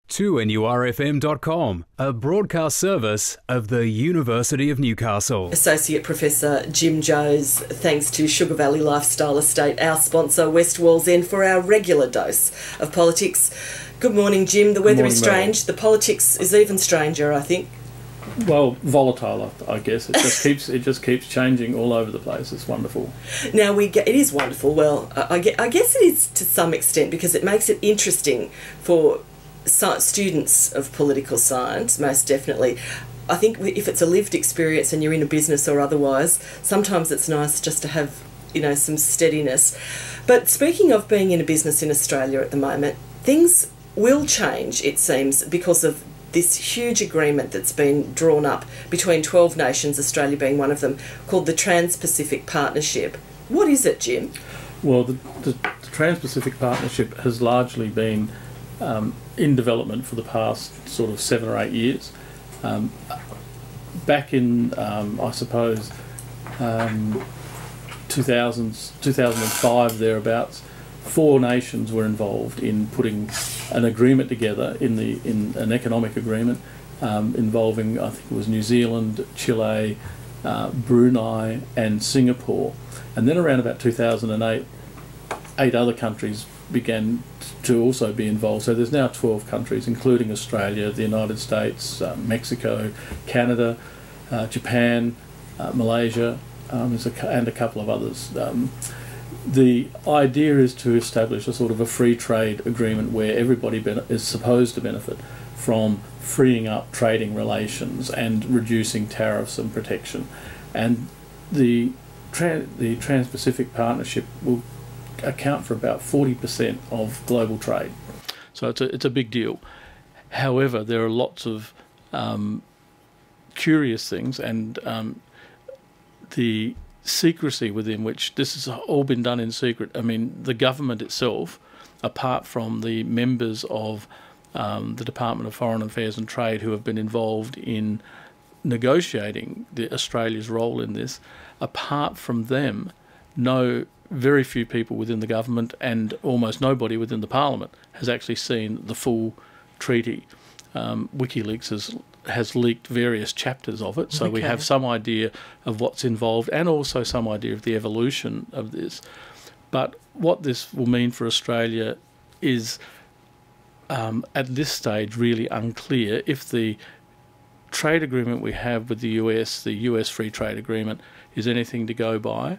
2NURFM.com, a broadcast service of the University of Newcastle. Associate Professor Jim Joes, thanks to Sugar Valley Lifestyle Estate, our sponsor, West Wallsend, for our regular dose of politics. Good morning, Jim. The weather is strange. The politics is even stranger, I think. Well, volatile, I guess. It just keeps changing all over the place. It's wonderful. Now it is wonderful. Well, I guess it is to some extent, because it makes it interesting for students of political science, most definitely. I think if it's a lived experience and you're in a business or otherwise, sometimes it's nice just to have, some steadiness. But speaking of being in a business in Australia at the moment, things will change, it seems, because of this huge agreement that's been drawn up between 12 nations, Australia being one of them, called the Trans-Pacific Partnership. What is it, Jim? Well, the Trans-Pacific Partnership has largely been in development for the past sort of 7 or 8 years. Back in, I suppose, 2005, thereabouts, 4 nations were involved in putting an agreement together in an economic agreement involving, I think it was New Zealand, Chile, Brunei and Singapore. And then around about 2008, 8 other countries began to also be involved. So there's now 12 countries, including Australia, the United States, Mexico, Canada, Japan, Malaysia, and a couple of others. The idea is to establish a sort of a free trade agreement where everybody is supposed to benefit from freeing up trading relations and reducing tariffs and protection. And the Trans-Pacific Partnership will account for about 40% of global trade. So it's a big deal. However, there are lots of curious things, and the secrecy within which this has all been done in secret. I mean, the government itself, apart from the members of the Department of Foreign Affairs and Trade who have been involved in negotiating Australia's role in this, apart from them, very few people within the government and almost nobody within the Parliament has actually seen the full treaty. WikiLeaks has leaked various chapters of it, so we have some idea of what's involved and also some idea of the evolution of this. But what this will mean for Australia is, at this stage, really unclear. If the trade agreement we have with the US Free Trade Agreement, is anything to go by,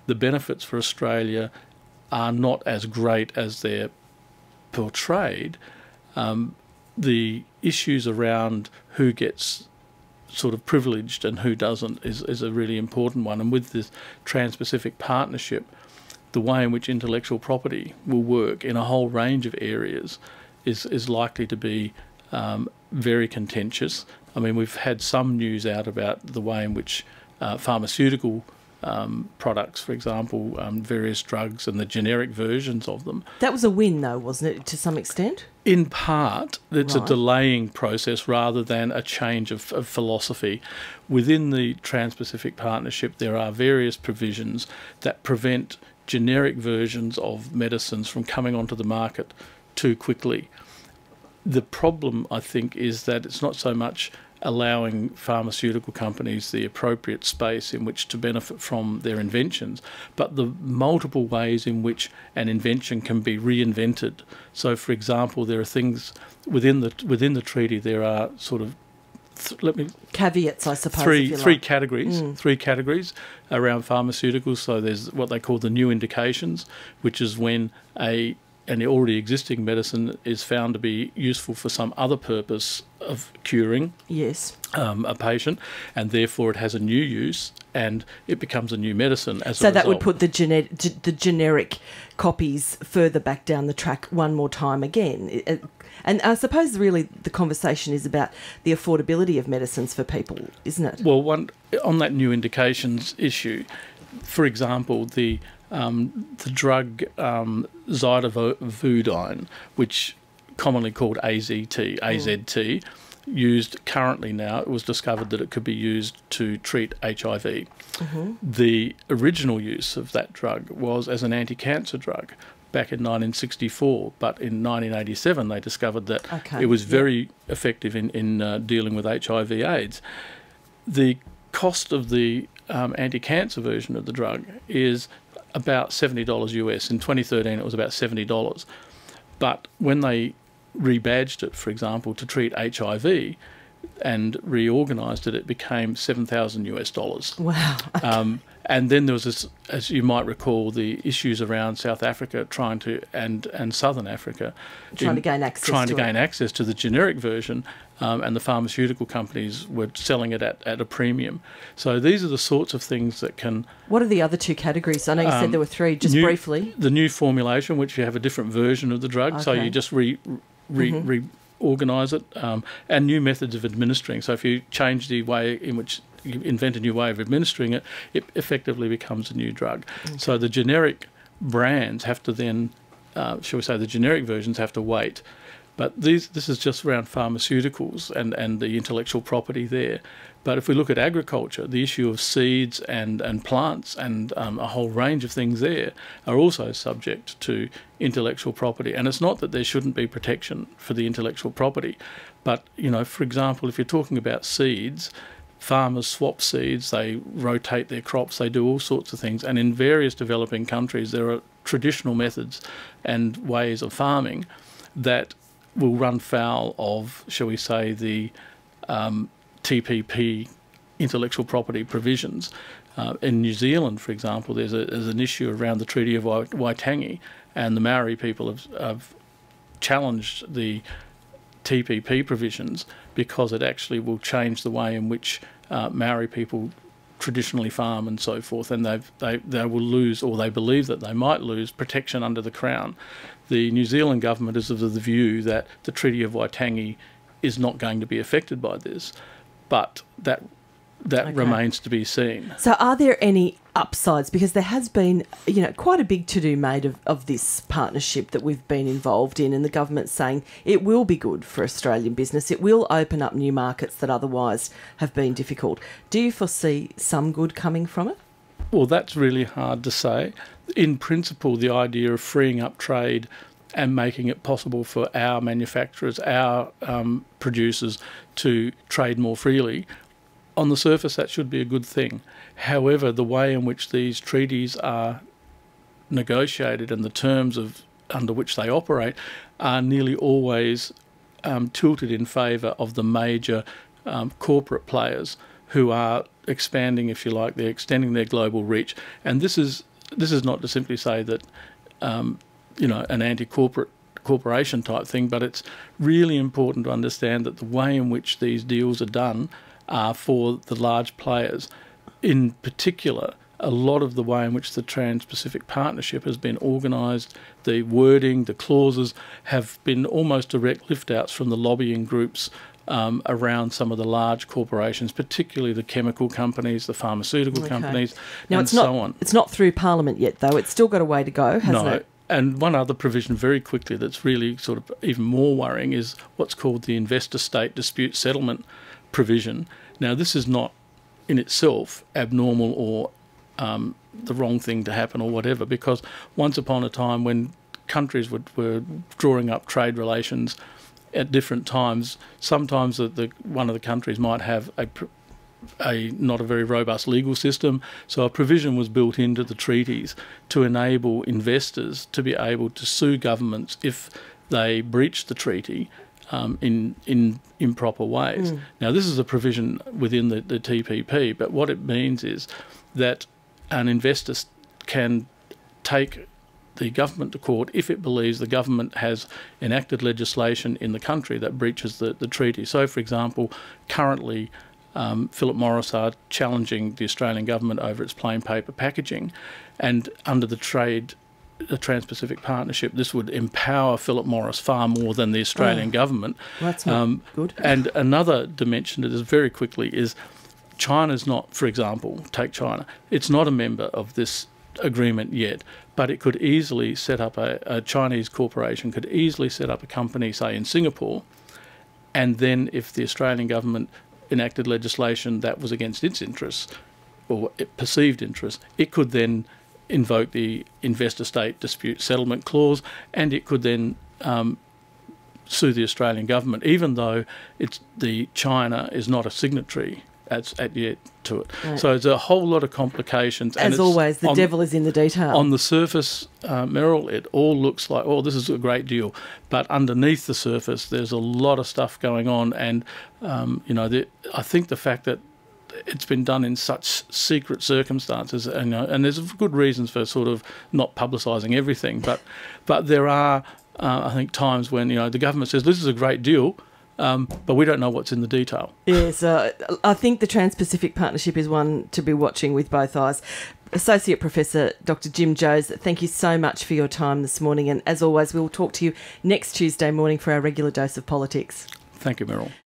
the benefits for Australia are not as great as they're portrayed. The issues around who gets sort of privileged and who doesn't is a really important one. And with this Trans-Pacific Partnership, the way in which intellectual property will work in a whole range of areas is likely to be very contentious. I mean, we've had some news out about the way in which pharmaceutical products, for example, various drugs and the generic versions of them. That was a win, though, wasn't it, to some extent? In part, it's a delaying process rather than a change of philosophy. Within the Trans-Pacific Partnership, there are various provisions that prevent generic versions of medicines from coming onto the market too quickly. The problem, I think, is that it's not so much allowing pharmaceutical companies the appropriate space in which to benefit from their inventions, but the multiple ways in which an invention can be reinvented. So, for example, there are things within the treaty. There are sort of caveats, I suppose. Three categories around pharmaceuticals. So there's what they call the new indications, which is when an already existing medicine is found to be useful for some other purpose of curing a patient, and therefore it has a new use and it becomes a new medicine as a result. So that would put the generic copies further back down the track one more time again. And I suppose really the conversation is about the affordability of medicines for people, isn't it? Well, on that new indications issue, for example, the drug zidovudine, which commonly called AZT, used currently now, it was discovered that it could be used to treat HIV. The original use of that drug was as an anti-cancer drug, back in 1964, but in 1987 they discovered that Okay, it was yeah. very effective in dealing with HIV/AIDS. The cost of the anti-cancer version of the drug is about $70 US. In 2013 it was about $70. But when they rebadged it, for example, to treat HIV and reorganised it, it became $7,000 US. Wow. And then there was this, as you might recall, the issues around South Africa trying to and Southern Africa Trying to gain access to the generic version, and the pharmaceutical companies were selling it at a premium. So these are the sorts of things that can. What are the other two categories? I know you said there were three, just briefly. The new formulation, which you have a different version of the drug, so Okay. you just reorganise it, and new methods of administering. So if you change the way in which you invent a new way of administering it, it effectively becomes a new drug. Okay. So the generic brands have to then, shall we say, the generic versions have to wait. But this is just around pharmaceuticals and the intellectual property there. But if we look at agriculture, the issue of seeds and plants and a whole range of things there are also subject to intellectual property. And it's not that there shouldn't be protection for the intellectual property, but, you know, for example, if you're talking about seeds, farmers swap seeds, they rotate their crops, they do all sorts of things. And in various developing countries, there are traditional methods and ways of farming that will run foul of, shall we say, the TPP intellectual property provisions. In New Zealand, for example, there's an issue around the Treaty of Waitangi, and the Maori people have challenged the TPP provisions because it actually will change the way in which Maori people traditionally farm and so forth, and they will lose, or they believe that they might lose, protection under the Crown. The New Zealand government is of the view that the Treaty of Waitangi is not going to be affected by this, but that Okay. remains to be seen. So are there any upsides? Because there has been, you know, quite a big to-do made of this partnership that we've been involved in, and the government's saying it will be good for Australian business. It will open up new markets that otherwise have been difficult. Do you foresee some good coming from it? Well, that's really hard to say. In principle, the idea of freeing up trade and making it possible for our manufacturers, our producers to trade more freely, on the surface that should be a good thing. However, the way in which these treaties are negotiated and the terms under which they operate are nearly always tilted in favour of the major corporate players who are expanding, if you like, they're extending their global reach. And this is not to simply say that you know, an anti-corporation type thing, but it's really important to understand that the way in which these deals are done are for the large players. In particular, a lot of the way in which the Trans-Pacific Partnership has been organised, the wording, the clauses have been almost direct lift-outs from the lobbying groups around some of the large corporations, particularly the chemical companies, the pharmaceutical companies, now, and so on. It's not through Parliament yet, though. It's still got a way to go, hasn't it? And one other provision very quickly that's really sort of even more worrying is what's called the investor-state dispute settlement provision. Now, this is not in itself abnormal or the wrong thing to happen or whatever, because once upon a time when countries were drawing up trade relations at different times, sometimes one of the countries might have a not a very robust legal system, so a provision was built into the treaties to enable investors to be able to sue governments if they breach the treaty in improper ways. Now, this is a provision within the TPP, but what it means is that an investor can take the government to court if it believes the government has enacted legislation in the country that breaches the treaty. So, for example, currently Philip Morris are challenging the Australian government over its plain paper packaging, and under the Trans-Pacific Partnership, this would empower Philip Morris far more than the Australian government. Well, that's not good. And another dimension to this very quickly is China's not, for example, take China, it's not a member of this agreement yet, but it could easily set up a Chinese corporation could easily set up a company, say, in Singapore, and then if the Australian government enacted legislation that was against its interests or perceived interests, it could then invoke the investor-state dispute settlement clause, and it could then sue the Australian government, even though China is not a signatory as yet to it. Right. So there's a whole lot of complications. As always, the devil is in the detail. On the surface, Meryl, it all looks like, oh, this is a great deal. But underneath the surface, there's a lot of stuff going on. And, I think the fact that it's been done in such secret circumstances, and there's good reasons for sort of not publicising everything. But there are, I think, times when, the government says, this is a great deal, but we don't know what's in the detail. Yes, I think the Trans-Pacific Partnership is one to be watching with both eyes. Associate Professor Dr. Jim Joes, thank you so much for your time this morning. And as always, we'll talk to you next Tuesday morning for our regular dose of politics. Thank you, Meryl.